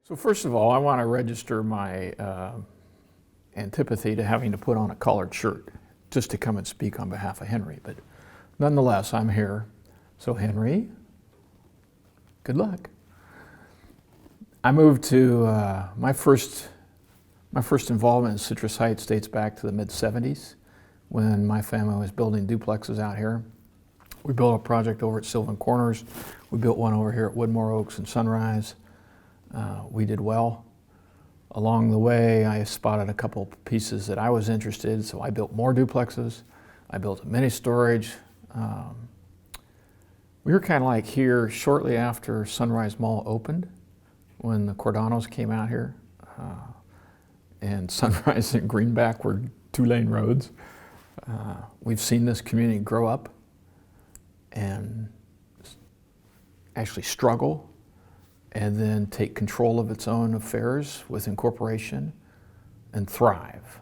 So first of all, I want to register my antipathy to having to put on a collared shirt just to come and speak on behalf of Henry. But nonetheless, I'm here. So Henry, good luck. I moved to, my first involvement in Citrus Heights dates back to the mid-'70s when my family was building duplexes out here. We built a project over at Sylvan Corners. We built one over here at Woodmore Oaks and Sunrise. We did well. Along the way, I spotted a couple pieces that I was interested in, so I built more duplexes. I built a mini storage. We were kind of like here shortly after Sunrise Mall opened when the Cordanos came out here. And Sunrise and Greenback were two-lane roads. We've seen this community grow up and actually struggle and then take control of its own affairs with incorporation and thrive.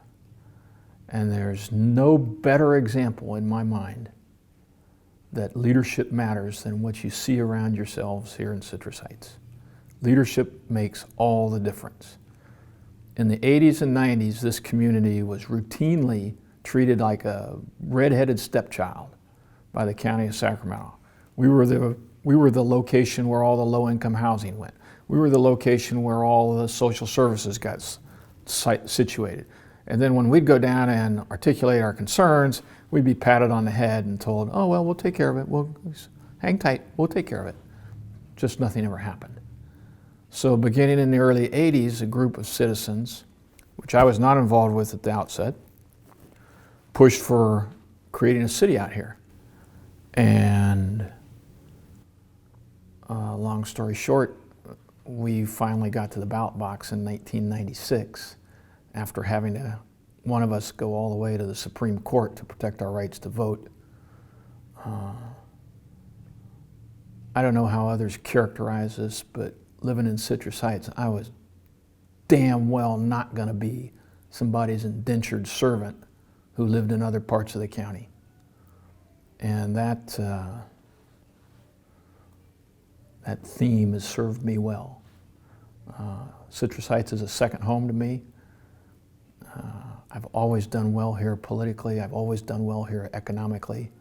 And there's no better example in my mind that leadership matters than what you see around yourselves here in Citrus Heights. Leadership makes all the difference. In the 80s and 90s, this community was routinely treated like a red-headed stepchild by the County of Sacramento. We were the location where all the low-income housing went. We were the location where all the social services got situated. And then when we'd go down and articulate our concerns, we'd be patted on the head and told, oh, well, we'll take care of it. We'll hang tight, we'll take care of it. Just nothing ever happened. So beginning in the early 80s, a group of citizens, which I was not involved with at the outset, pushed for creating a city out here. And long story short, we finally got to the ballot box in 1996 after having one of us go all the way to the Supreme Court to protect our rights to vote. I don't know how others characterize this, but living in Citrus Heights, I was damn well not going to be somebody's indentured servant who lived in other parts of the county. And that theme has served me well. Citrus Heights is a second home to me. I've always done well here politically. I've always done well here economically.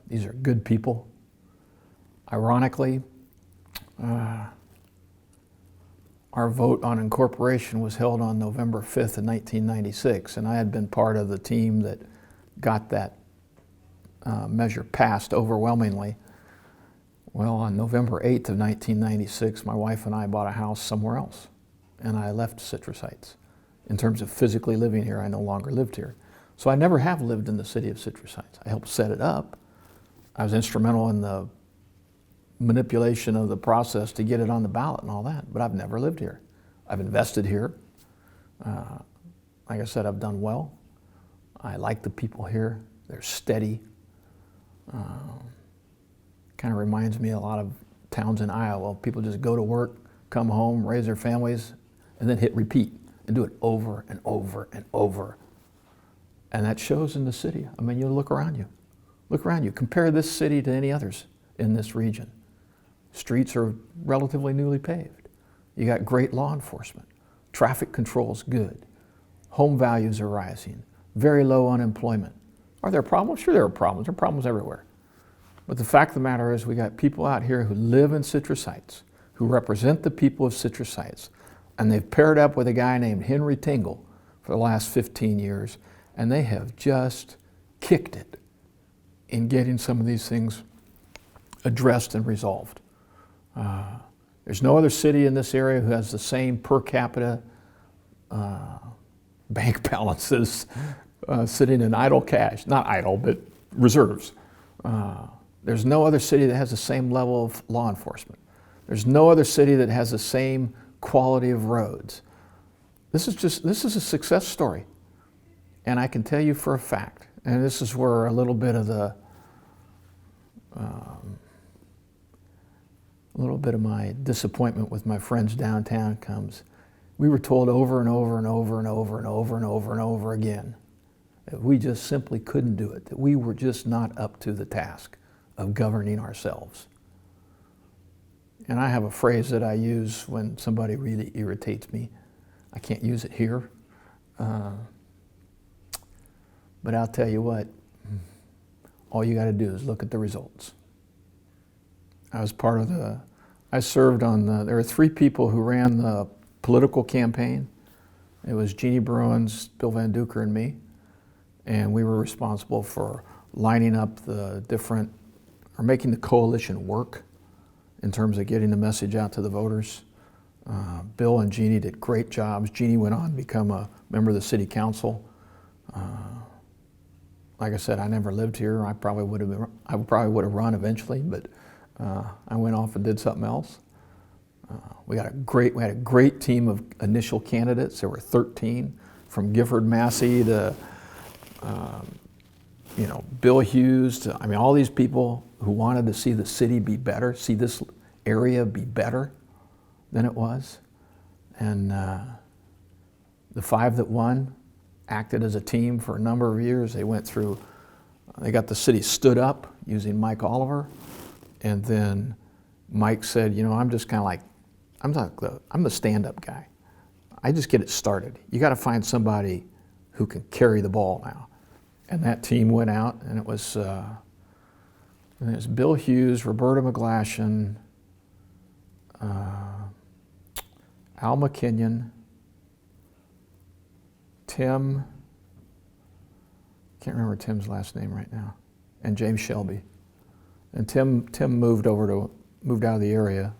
These are good people. Ironically, our vote on incorporation was held on November 5th of 1996, and I had been part of the team that got that measure passed overwhelmingly. Well, on November 8th of 1996, my wife and I bought a house somewhere else, and I left Citrus Heights. In terms of physically living here, I no longer lived here. So I never have lived in the city of Citrus Heights. I helped set it up. I was instrumental in the manipulation of the process to get it on the ballot and all that, but I've never lived here. I've invested here. Like I said, I've done well. I like the people here. They're steady. Kind of reminds me a lot of towns in Iowa. People just go to work, come home, raise their families, and then hit repeat and do it over and over and over. And that shows in the city. I mean, you look around you. Look around you. Compare this city to any others in this region. Streets are relatively newly paved. You got great law enforcement. Traffic control's good. Home values are rising. Very low unemployment. Are there problems? Sure there are problems. There are problems everywhere. But the fact of the matter is we got people out here who live in Citrus Heights, who represent the people of Citrus Heights, and they've paired up with a guy named Henry Tingle for the last 15 years, and they have just kicked it in getting some of these things addressed and resolved. There's no other city in this area who has the same per capita bank balances sitting in idle cash, not idle, but reserves. There's no other city that has the same level of law enforcement. There's no other city that has the same quality of roads. This is a success story. And I can tell you for a fact, and this is where a little bit of my disappointment with my friends downtown comes. We were told over and over and over and over and over and over and over again that we just simply couldn't do it, that we were just not up to the task of governing ourselves. And I have a phrase that I use when somebody really irritates me. I can't use it here. But I'll tell you what, all you got to do is look at the results. I served on there were 3 people who ran the political campaign. It was Jeannie Bruins, Bill Van Duker, and me. And we were responsible for lining up making the coalition work in terms of getting the message out to the voters. Bill and Jeannie did great jobs. Jeannie went on to become a member of the city council. Like I said, I never lived here. I probably would have run eventually, but I went off and did something else. We had a great team of initial candidates. There were 13, from Gifford Massey to Bill Hughes to, all these people who wanted to see the city be better, see this area be better than it was. And the 5 that won acted as a team for a number of years. They got the city stood up using Mike Oliver. And then Mike said, I'm just kind of like, I'm the stand-up guy. I just get it started. You got to find somebody who can carry the ball now. And that team went out, and it was Bill Hughes, Roberta McGlashan, Al McKinnon, Tim, can't remember Tim's last name right now, and James Shelby. And Tim moved out of the area.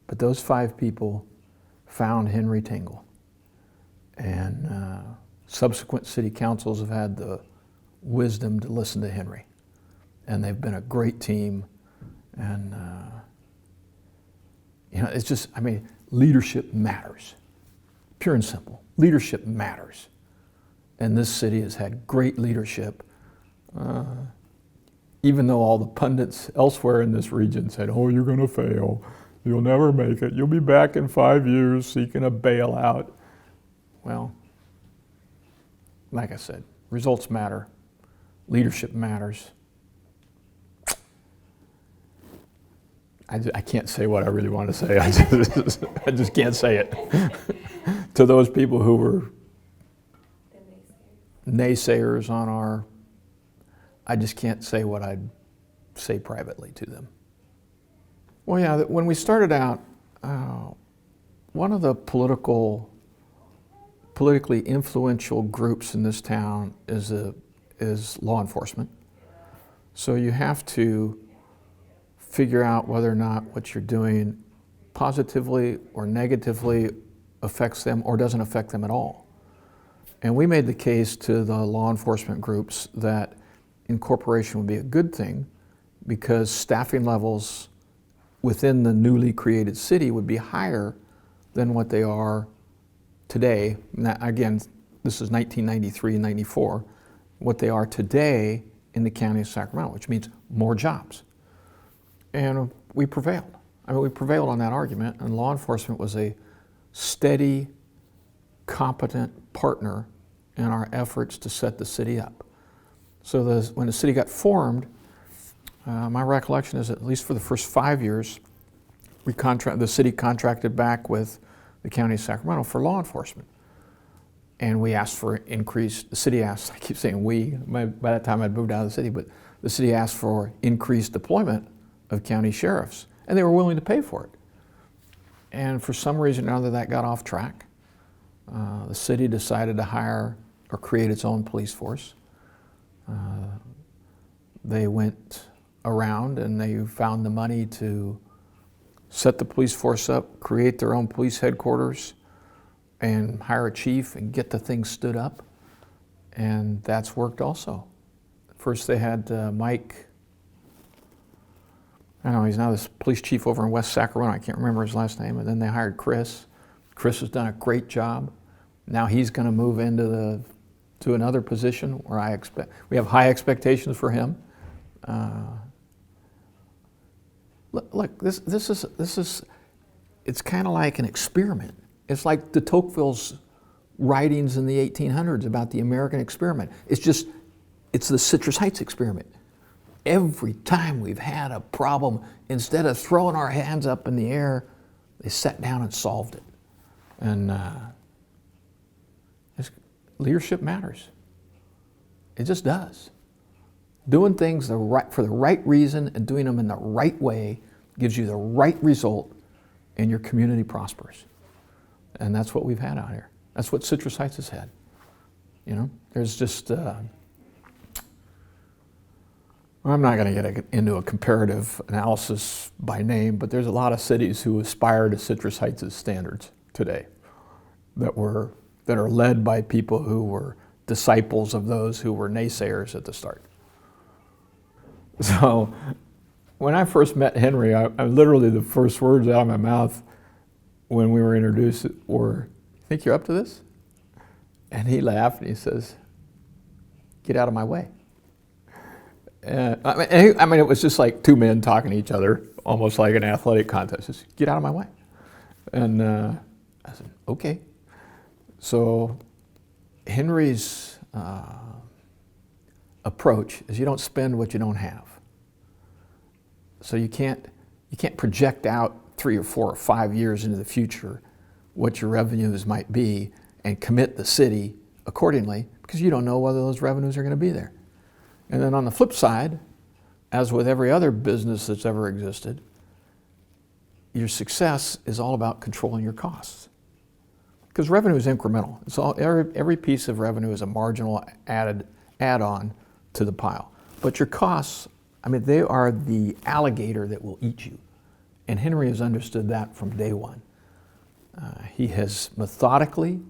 But those 5 people found Henry Tingle. And subsequent city councils have had the wisdom to listen to Henry. And they've been a great team. And, it's just, leadership matters. Pure and simple. Leadership matters. And this city has had great leadership. Even though all the pundits elsewhere in this region said, oh, you're going to fail. You'll never make it. You'll be back in 5 years seeking a bailout. Well, like I said, results matter. Leadership matters. I can't say what I really want to say. I just can't say it. To those people who were naysayers on I just can't say what I'd say privately to them. Well, yeah, when we started out, one of the politically influential groups in this town is law enforcement. So you have to figure out whether or not what you're doing positively or negatively affects them or doesn't affect them at all. And we made the case to the law enforcement groups that incorporation would be a good thing because staffing levels within the newly created city would be higher than what they are today. Now, again, this is 1993 and 94, what they are today in the county of Sacramento, which means more jobs. And we prevailed. We prevailed on that argument, and law enforcement was a steady, competent partner in our efforts to set the city up. So when the city got formed, my recollection is at least for the first 5 years, the city contracted back with the county of Sacramento for law enforcement. And we asked for the city asked, I keep saying we, by that time I'd moved out of the city, but the city asked for increased deployment of county sheriffs, and they were willing to pay for it. And for some reason or another that got off track. The city decided to hire or create its own police force. They went around and they found the money to set the police force up, create their own police headquarters, and hire a chief and get the thing stood up. And that's worked also. First they had Mike, he's now this police chief over in West Sacramento, I can't remember his last name, and then they hired Chris. Chris has done a great job. Now he's going to move into another position where we have high expectations for him. Look, this is, it's kind of like an experiment. It's like de Tocqueville's writings in the 1800s about the American experiment. It's the Citrus Heights experiment. every time we've had a problem, instead of throwing our hands up in the air, they sat down and solved it. And leadership matters. It just does. Doing things for the right reason and doing them in the right way gives you the right result, and your community prospers. And that's what we've had out here. That's what Citrus Heights has had. You know, there's just, I'm not going to get into a comparative analysis by name, but there's a lot of cities who aspire to Citrus Heights' standards today that are led by people who were disciples of those who were naysayers at the start. So when I first met Henry, I literally, the first words out of my mouth when we were introduced were, "Think you're up to this?" And he laughed and he says, "Get out of my way." I mean, it was just like two men talking to each other, almost like an athletic contest. Just get out of my way. And I said, okay. So Henry's approach is you don't spend what you don't have. So you can't project out 3 or 4 or 5 years into the future what your revenues might be and commit the city accordingly, because you don't know whether those revenues are going to be there. And then on the flip side, as with every other business that's ever existed, your success is all about controlling your costs. Because revenue is incremental. It's all, every piece of revenue is a marginal add-on to the pile. But your costs, I mean, they are the alligator that will eat you. And Henry has understood that from day one. He has methodically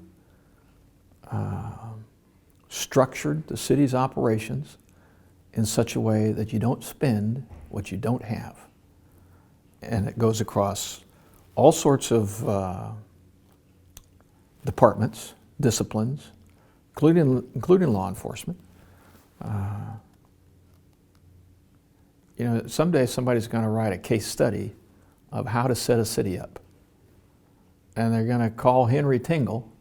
structured the city's operations in such a way that you don't spend what you don't have. And it goes across all sorts of departments, disciplines, including law enforcement. You know, someday somebody's going to write a case study of how to set a city up. And they're going to call Henry Tingle,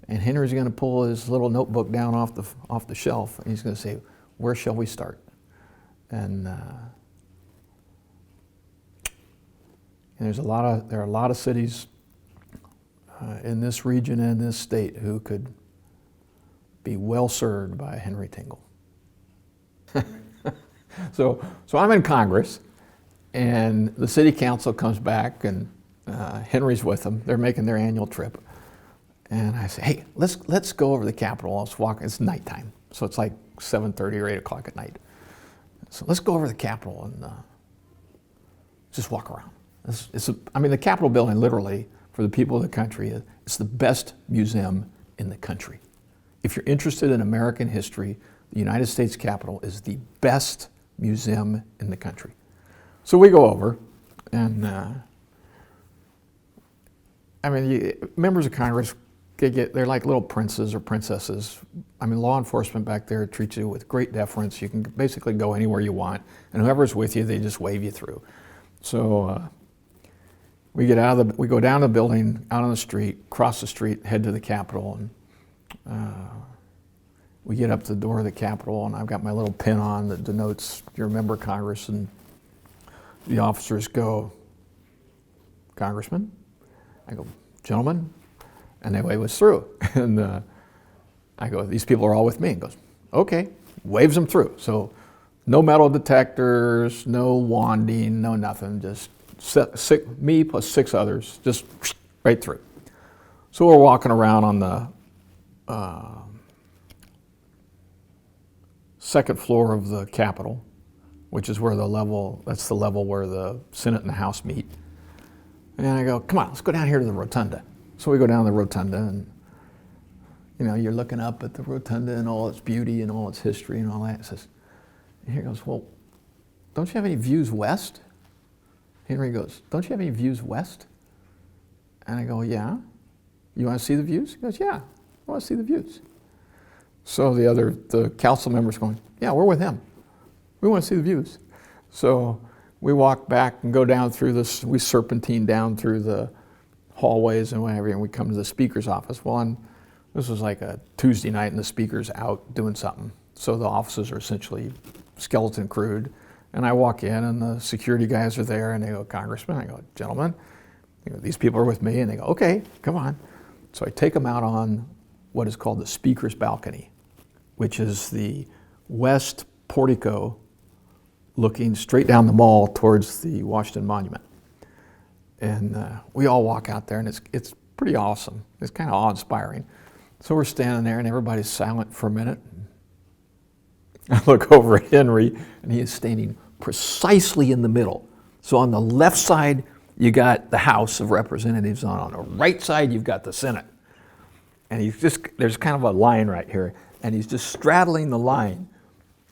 and Henry's going to pull his little notebook down off the shelf, and he's going to say, "Where shall we start?" And there are a lot of cities in this region and this state who could be well served by Henry Tingle. So I'm in Congress, and the city council comes back, and Henry's with them. They're making their annual trip, and I say, "Hey, let's go over the Capitol. Let's walk." It's nighttime, so it's like 7:30 or 8 o'clock at night. So let's go over the Capitol and just walk around. I mean, the Capitol building, literally, for the people of the country, it's the best museum in the country. If you're interested in American history, the United States Capitol is the best museum in the country. So we go over, and I mean, members of Congress, they're like little princes or princesses. I mean, law enforcement back there treats you with great deference. You can basically go anywhere you want, and whoever's with you, they just wave you through. So we go down the building, out on the street, cross the street, head to the Capitol, and we get up to the door of the Capitol, and I've got my little pin on that denotes you're a member of Congress, and the officers go, "Congressman?" I go, "Gentlemen?" And they wave us through. And I go, "These people are all with me." And goes, "Okay." Waves them through. So no metal detectors, no wanding, no nothing. Just me plus 6 others, just right through. So we're walking around on the second floor of the Capitol, which is where that's the level where the Senate and the House meet. And I go, "Come on, let's go down here to the rotunda." So we go down the rotunda, and you know, you're looking up at the rotunda and all its beauty and all its history and all that. It says, and he goes, "Well, don't you have any views west?" Henry goes, "Don't you have any views west?" And I go, "Yeah." "You want to see the views?" He goes, "Yeah, I want to see the views." So the council members going, "Yeah, we're with him. We want to see the views." So we walk back and go down through this, we serpentine down through the hallways and whatever, and we come to the speaker's office. Well, this was like a Tuesday night, and the speaker's out doing something. So the offices are essentially skeleton crewed. And I walk in, and the security guys are there, and they go, Congressman. I go, gentlemen, these people are with me. And they go, okay, come on. So I take them out on what is called the Speaker's Balcony, which is the west portico looking straight down the mall towards the Washington Monument. And we all walk out there, and it's pretty awesome. It's kind of awe-inspiring. So we're standing there, and everybody's silent for a minute. I look over at Henry, and he is standing precisely in the middle. So on the left side, you got the House of Representatives on the right side, you've got the Senate. And there's kind of a line right here, and he's just straddling the line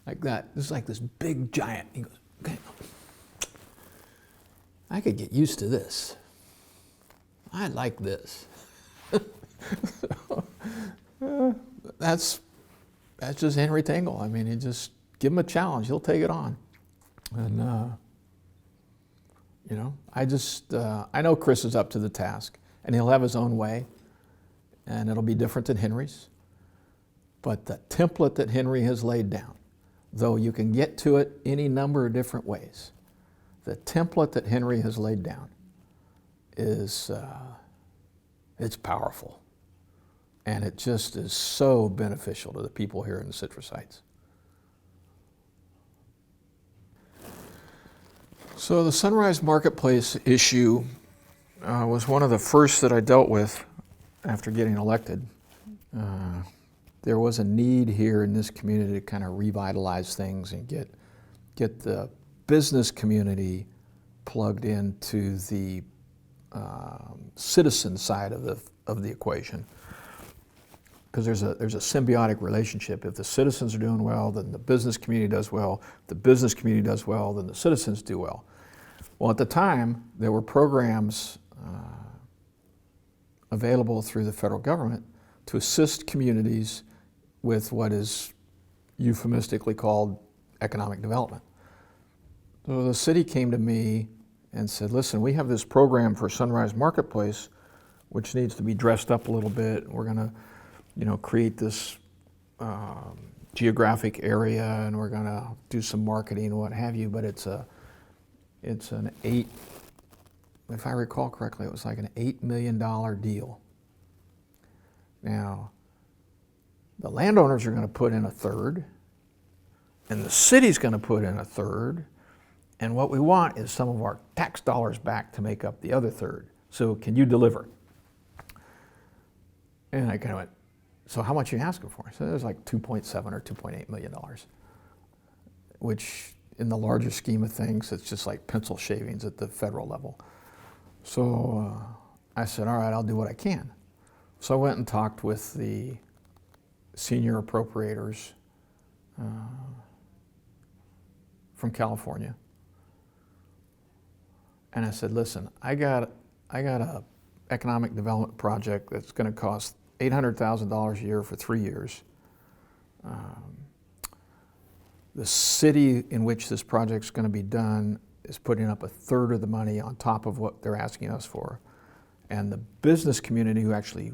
like that. This is like this big giant. He goes, okay, I could get used to this. I like this. That's just Henry Tingle. I mean, you just give him a challenge, he'll take it on. And I know Chris is up to the task, and he'll have his own way, and it'll be different than Henry's. But the template that Henry has laid down, though you can get to it any number of different ways, the template that Henry has laid down is it's powerful. And it just is so beneficial to the people here in the Citrus Heights. So the Sunrise Marketplace issue was one of the first that I dealt with after getting elected. There was a need here in this community to kind of revitalize things and get the business community plugged into the citizen side of the equation. Because there's a symbiotic relationship. If the citizens are doing well, then the business community does well. If the business community does well, then the citizens do well. Well, at the time, there were programs available through the federal government to assist communities with what is euphemistically called economic development. So the city came to me and said, listen, we have this program for Sunrise Marketplace, which needs to be dressed up a little bit. We're going to create this geographic area, and we're going to do some marketing and what have you, but it's an if I recall correctly, it was like an $8 million deal. Now, the landowners are going to put in a third, and the city's going to put in a third, and what we want is some of our tax dollars back to make up the other third. So can you deliver? And I kind of went, so how much are you asking for? So it was like $2.7 or $2.8 million, which in the larger scheme of things, it's just like pencil shavings at the federal level. So I said, all right, I'll do what I can. So I went and talked with the senior appropriators from California. And I said, listen, I got a economic development project that's going to cost $800,000 a year for 3 years. The city in which this project's going to be done is putting up a third of the money on top of what they're asking us for. And the business community who actually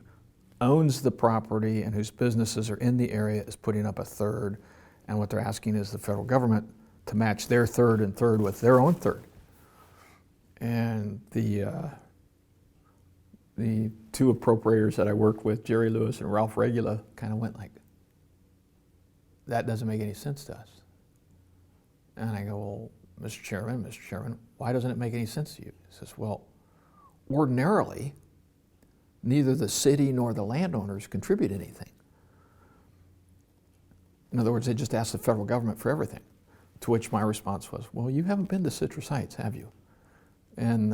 owns the property and whose businesses are in the area is putting up a third. And what they're asking is the federal government to match their third and third with their own third. And the two appropriators that I work with, Jerry Lewis and Ralph Regula, kind of went like, that doesn't make any sense to us. And I go, well, Mr. Chairman, why doesn't it make any sense to you? He says, well, ordinarily, neither the city nor the landowners contribute anything. In other words, they just ask the federal government for everything. To which my response was, well, you haven't been to Citrus Heights, have you? And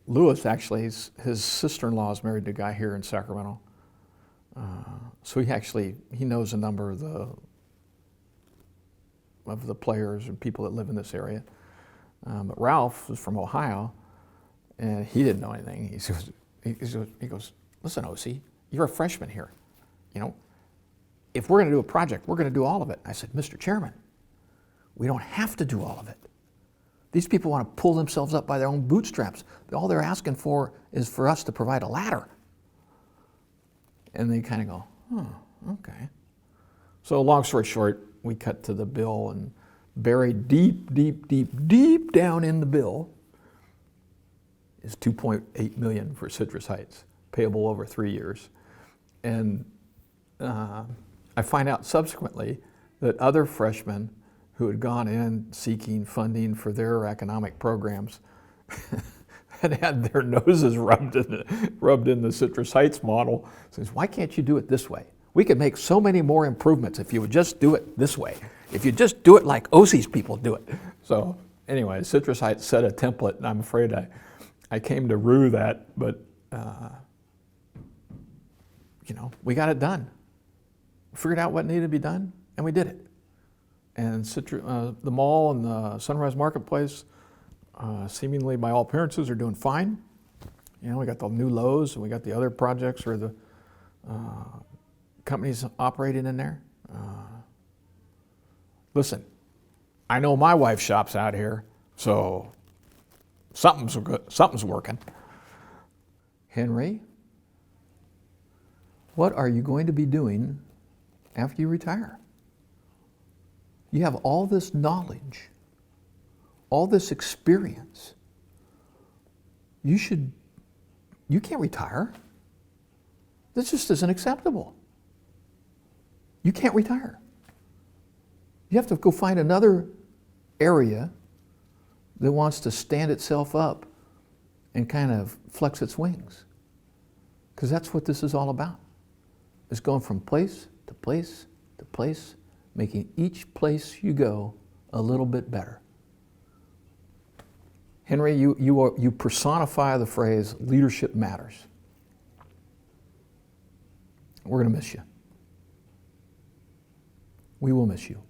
Lewis, actually, his sister-in-law is married to a guy here in Sacramento. So he knows a number of the players and people that live in this area. But Ralph was from Ohio, and he didn't know anything. He goes, listen, O.C., you're a freshman here. If we're going to do a project, we're going to do all of it. I said, Mr. Chairman, we don't have to do all of it. These people want to pull themselves up by their own bootstraps. All they're asking for is for us to provide a ladder. And they kind of go, oh, okay. So long story short, we cut to the bill, and buried deep, deep, deep, deep down in the bill is $2.8 million for Citrus Heights, payable over 3 years. And I find out subsequently that other freshmen who had gone in seeking funding for their economic programs had their noses rubbed in the Citrus Heights model. Says, why can't you do it this way? We could make so many more improvements if you would just do it this way. If you just do it like OC's people do it. So anyway, Citrus Heights set a template, and I'm afraid I came to rue that, but we got it done. We figured out what needed to be done, and we did it. And the mall and the Sunrise Marketplace, seemingly by all appearances, are doing fine. We got the new Lowe's, and we got the other projects or the companies operating in there. Listen, I know my wife shops out here, so something's working. Henry, what are you going to be doing after you retire? You have all this knowledge, all this experience. You can't retire. This just isn't acceptable. You can't retire. You have to go find another area that wants to stand itself up and kind of flex its wings. Because that's what this is all about. It's going from place to place to place, making each place you go a little bit better. Henry, you personify the phrase, leadership matters. We're going to miss you. We will miss you.